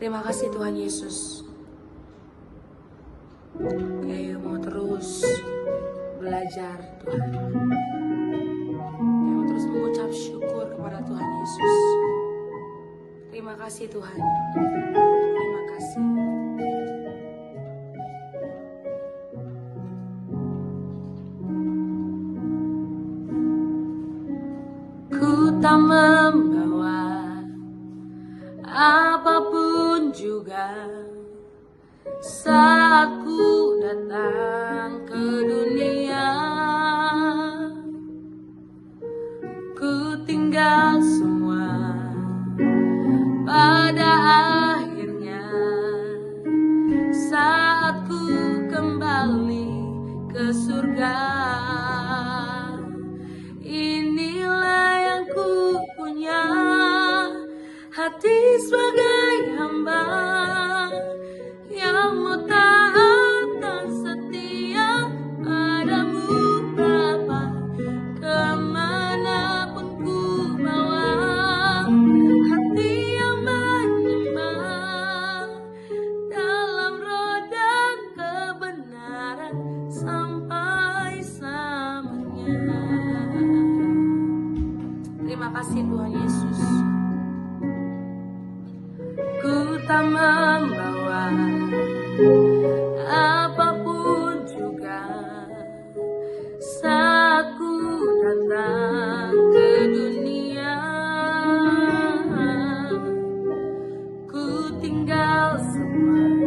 Terima kasih Tuhan Yesus. Kami mau terus belajar Tuhan. Kami mau terus mengucap syukur kepada Tuhan Yesus. Terima kasih Tuhan. Terima kasih. Ku tak membawa apapun juga saat ku datang ke dunia. Ku tinggal semua pada akhirnya saat ku kembali ke surga. Inilah yang ku punya, hati sebagai hamba yang mau taat dan setia padamu Bapa. Kemanapun ku bawa, hati yang menyembah dalam roda kebenaran sampai selamanya. Terima kasih Tuhan Yesus. Ku tak membawa apapun juga saat ku datang ke dunia. Ku tinggal semua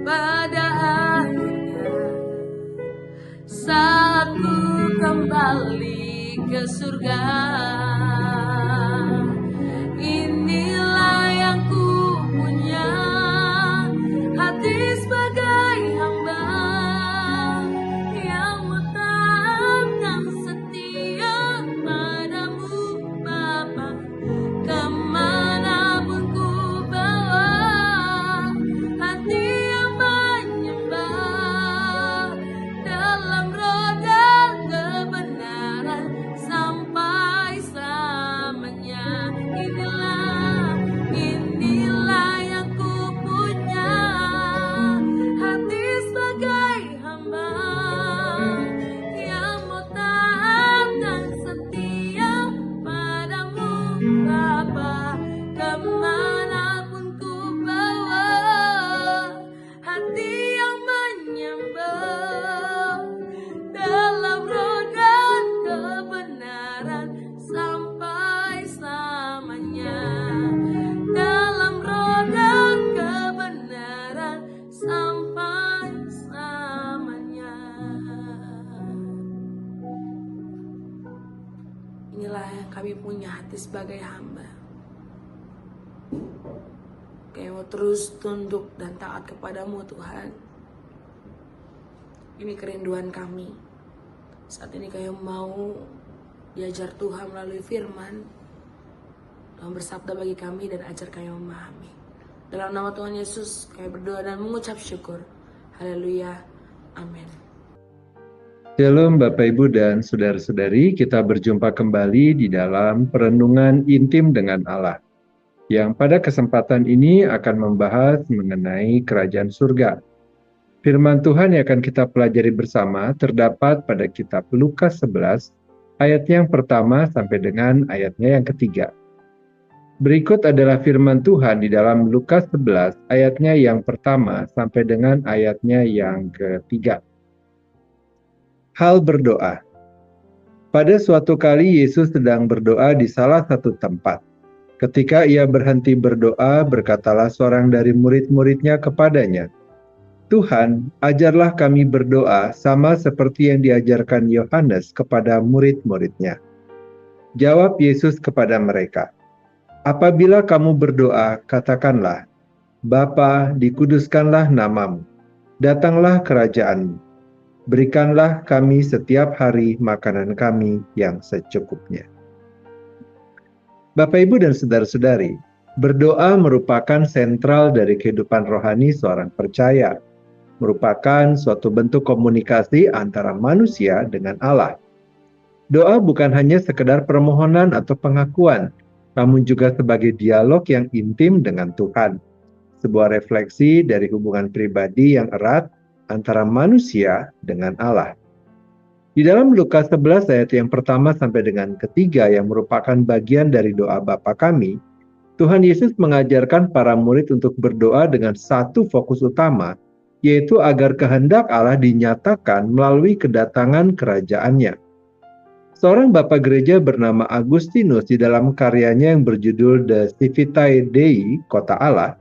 pada akhirnya saat ku kembali ke surga. Inilah yang ku punya, hati sebagai hamba yang mau taat dan setia padamu Bapa. Kemanapun ku bawa, hati yang menyembah dalam roda kebenaran sampai selamanya. Inilah yang ku punya, hati sebagai hamba yang mau taat dan setia padamu Bapa. Kemanapun ku bawa, hati yang menyembah dalam roda kebenaran sampai selamanya. Dalam roda kebenaran sampai selamanya. Inilah yang kami punya, hati sebagai hamba. Kami mau terus tunduk dan taat kepadamu Tuhan. Ini kerinduan kami. Saat ini kami mau diajar Tuhan melalui firman. Tuhan bersabda bagi kami dan ajar kami memahami. Dalam nama Tuhan Yesus kami berdoa dan mengucap syukur. Haleluya. Amin. Shalom Bapak Ibu dan Saudara-saudari, kita berjumpa kembali di dalam perenungan intim dengan Allah. Yang pada kesempatan ini akan membahas mengenai kerajaan surga. Firman Tuhan yang akan kita pelajari bersama terdapat pada kitab Lukas 11, ayat yang pertama sampai dengan ayatnya yang ketiga. Berikut adalah firman Tuhan di dalam Lukas 11, ayatnya yang pertama sampai dengan ayatnya yang ketiga. Hal berdoa. Pada suatu kali Yesus sedang berdoa di salah satu tempat. Ketika ia berhenti berdoa, berkatalah seorang dari murid-muridnya kepadanya, Tuhan, ajarlah kami berdoa sama seperti yang diajarkan Yohanes kepada murid-muridnya. Jawab Yesus kepada mereka, apabila kamu berdoa, katakanlah, Bapa, dikuduskanlah namamu, datanglah kerajaanmu, berikanlah kami setiap hari makanan kami yang secukupnya. Bapak, Ibu, dan Saudara-saudari, berdoa merupakan sentral dari kehidupan rohani seorang percaya, merupakan suatu bentuk komunikasi antara manusia dengan Allah. Doa bukan hanya sekedar permohonan atau pengakuan, namun juga sebagai dialog yang intim dengan Tuhan. Sebuah refleksi dari hubungan pribadi yang erat antara manusia dengan Allah. Di dalam Lukas 11 ayat yang pertama sampai dengan ketiga yang merupakan bagian dari doa Bapa kami, Tuhan Yesus mengajarkan para murid untuk berdoa dengan satu fokus utama, yaitu agar kehendak Allah dinyatakan melalui kedatangan kerajaan-Nya. Seorang bapak gereja bernama Agustinus di dalam karyanya yang berjudul The Civitae Dei, Kota Allah,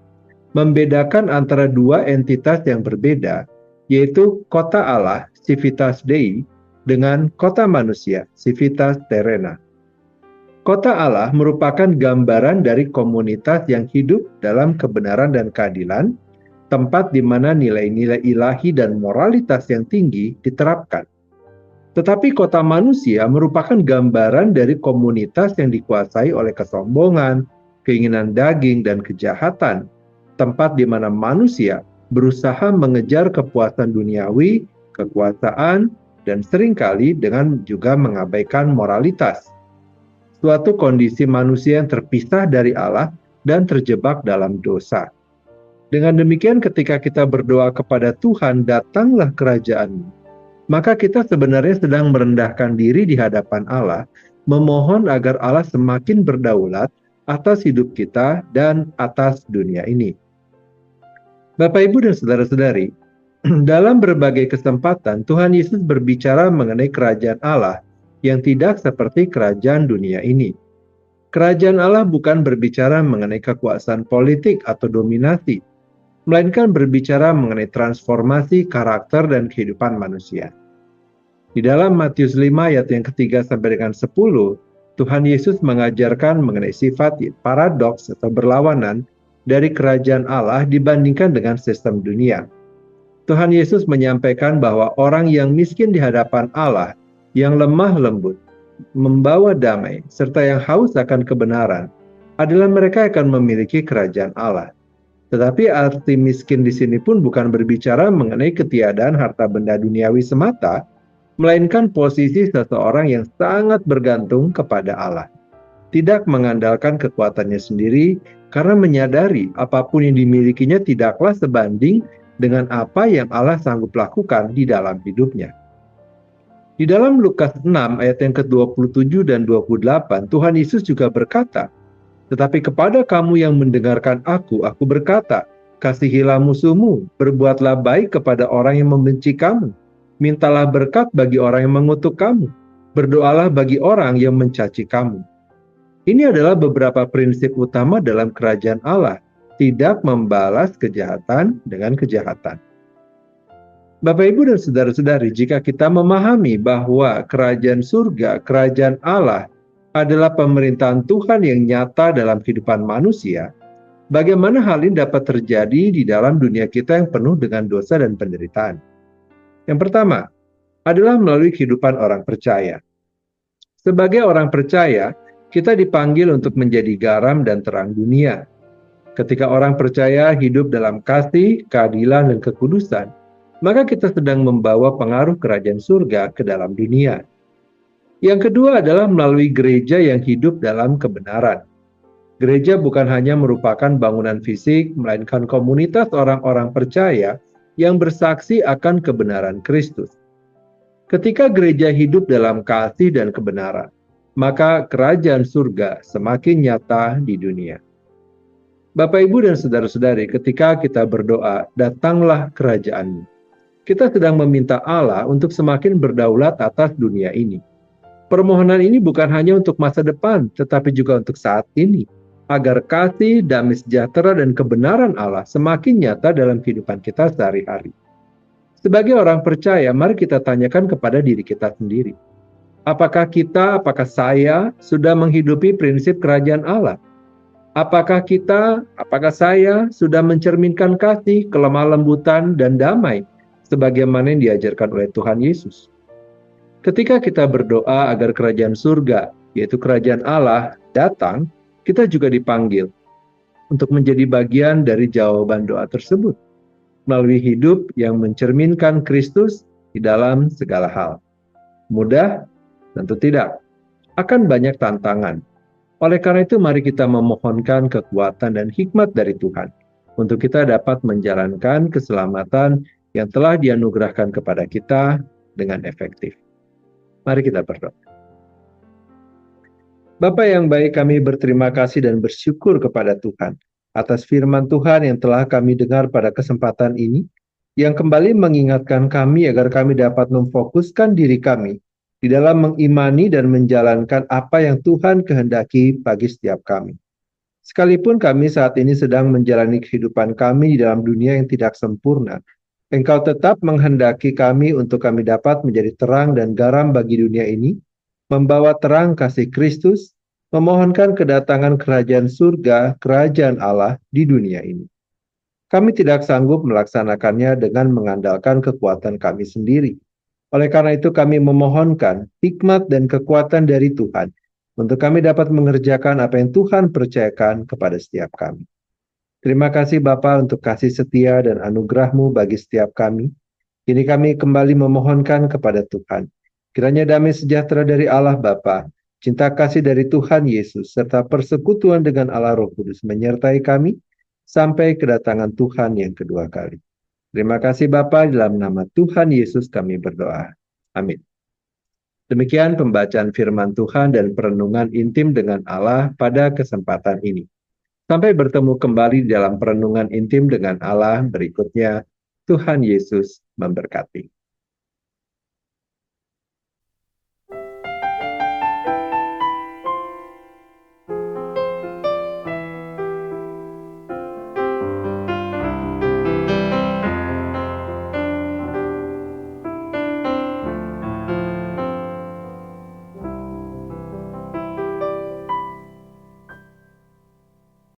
membedakan antara dua entitas yang berbeda, yaitu kota Allah, Civitas Dei, dengan kota manusia, Civitas Terrena. Kota Allah merupakan gambaran dari komunitas yang hidup dalam kebenaran dan keadilan, tempat di mana nilai-nilai ilahi dan moralitas yang tinggi diterapkan. Tetapi kota manusia merupakan gambaran dari komunitas yang dikuasai oleh kesombongan, keinginan daging, dan kejahatan, tempat di mana manusia berusaha mengejar kepuasan duniawi, kekuasaan, dan seringkali dengan juga mengabaikan moralitas. Suatu kondisi manusia yang terpisah dari Allah dan terjebak dalam dosa. Dengan demikian ketika kita berdoa kepada Tuhan, datanglah kerajaan-Mu, maka kita sebenarnya sedang merendahkan diri di hadapan Allah, memohon agar Allah semakin berdaulat atas hidup kita dan atas dunia ini. Bapak, Ibu, dan saudara-saudari, dalam berbagai kesempatan Tuhan Yesus berbicara mengenai kerajaan Allah yang tidak seperti kerajaan dunia ini. Kerajaan Allah bukan berbicara mengenai kekuasaan politik atau dominasi, melainkan berbicara mengenai transformasi karakter dan kehidupan manusia. Di dalam Matius 5 ayat yang ketiga sampai dengan 10, Tuhan Yesus mengajarkan mengenai sifat paradoks atau berlawanan dari kerajaan Allah dibandingkan dengan sistem dunia. Tuhan Yesus menyampaikan bahwa orang yang miskin di hadapan Allah, yang lemah lembut, membawa damai, serta yang haus akan kebenaran, adalah mereka yang akan memiliki kerajaan Allah. Tetapi arti miskin di sini pun bukan berbicara mengenai ketiadaan harta benda duniawi semata, melainkan posisi seseorang yang sangat bergantung kepada Allah. Tidak mengandalkan kekuatannya sendiri, karena menyadari apapun yang dimilikinya tidaklah sebanding dengan apa yang Allah sanggup lakukan di dalam hidupnya. Di dalam Lukas 6 ayat yang ke-27 dan 28, Tuhan Yesus juga berkata, "Tetapi kepada kamu yang mendengarkan aku berkata, kasihilah musuhmu, berbuatlah baik kepada orang yang membenci kamu, mintalah berkat bagi orang yang mengutuk kamu, berdoalah bagi orang yang mencaci kamu." Ini adalah beberapa prinsip utama dalam kerajaan Allah, tidak membalas kejahatan dengan kejahatan. Bapak, Ibu, dan saudara-saudari, jika kita memahami bahwa kerajaan surga, kerajaan Allah adalah pemerintahan Tuhan yang nyata dalam kehidupan manusia, bagaimana hal ini dapat terjadi di dalam dunia kita yang penuh dengan dosa dan penderitaan? Yang pertama adalah melalui kehidupan orang percaya. Sebagai orang percaya, kita dipanggil untuk menjadi garam dan terang dunia. Ketika orang percaya hidup dalam kasih, keadilan, dan kekudusan, maka kita sedang membawa pengaruh kerajaan surga ke dalam dunia. Yang kedua adalah melalui gereja yang hidup dalam kebenaran. Gereja bukan hanya merupakan bangunan fisik, melainkan komunitas orang-orang percaya yang bersaksi akan kebenaran Kristus. Ketika gereja hidup dalam kasih dan kebenaran, maka kerajaan surga semakin nyata di dunia. Bapak, Ibu, dan saudara-saudari, ketika kita berdoa, datanglah kerajaan-Mu, kita sedang meminta Allah untuk semakin berdaulat atas dunia ini. Permohonan ini bukan hanya untuk masa depan, tetapi juga untuk saat ini, agar kasih, damai sejahtera, dan kebenaran Allah semakin nyata dalam kehidupan kita sehari-hari. Sebagai orang percaya, mari kita tanyakan kepada diri kita sendiri. Apakah saya sudah menghidupi prinsip kerajaan Allah? Apakah saya sudah mencerminkan kasih, kelemah lembutan, dan damai sebagaimana yang diajarkan oleh Tuhan Yesus? Ketika kita berdoa agar kerajaan surga, yaitu kerajaan Allah, datang, kita juga dipanggil untuk menjadi bagian dari jawaban doa tersebut, melalui hidup yang mencerminkan Kristus di dalam segala hal. Mudah? Tentu tidak. Akan banyak tantangan. Oleh karena itu, mari kita memohonkan kekuatan dan hikmat dari Tuhan untuk kita dapat menjalankan keselamatan yang telah dianugerahkan kepada kita dengan efektif. Mari kita berdoa. Bapa yang baik, kami berterima kasih dan bersyukur kepada Tuhan atas firman Tuhan yang telah kami dengar pada kesempatan ini, yang kembali mengingatkan kami agar kami dapat memfokuskan diri kami di dalam mengimani dan menjalankan apa yang Tuhan kehendaki bagi setiap kami. Sekalipun kami saat ini sedang menjalani kehidupan kami di dalam dunia yang tidak sempurna, Engkau tetap menghendaki kami untuk kami dapat menjadi terang dan garam bagi dunia ini, membawa terang kasih Kristus, memohonkan kedatangan kerajaan surga, kerajaan Allah di dunia ini. Kami tidak sanggup melaksanakannya dengan mengandalkan kekuatan kami sendiri. Oleh karena itu kami memohonkan hikmat dan kekuatan dari Tuhan untuk kami dapat mengerjakan apa yang Tuhan percayakan kepada setiap kami. Terima kasih Bapa untuk kasih setia dan anugerah-Mu bagi setiap kami. Kini kami kembali memohonkan kepada Tuhan. Kiranya damai sejahtera dari Allah Bapa, cinta kasih dari Tuhan Yesus, serta persekutuan dengan Allah Roh Kudus menyertai kami sampai kedatangan Tuhan yang kedua kali. Terima kasih Bapa, dalam nama Tuhan Yesus kami berdoa. Amin. Demikian pembacaan firman Tuhan dan perenungan intim dengan Allah pada kesempatan ini. Sampai bertemu kembali dalam perenungan intim dengan Allah berikutnya. Tuhan Yesus memberkati.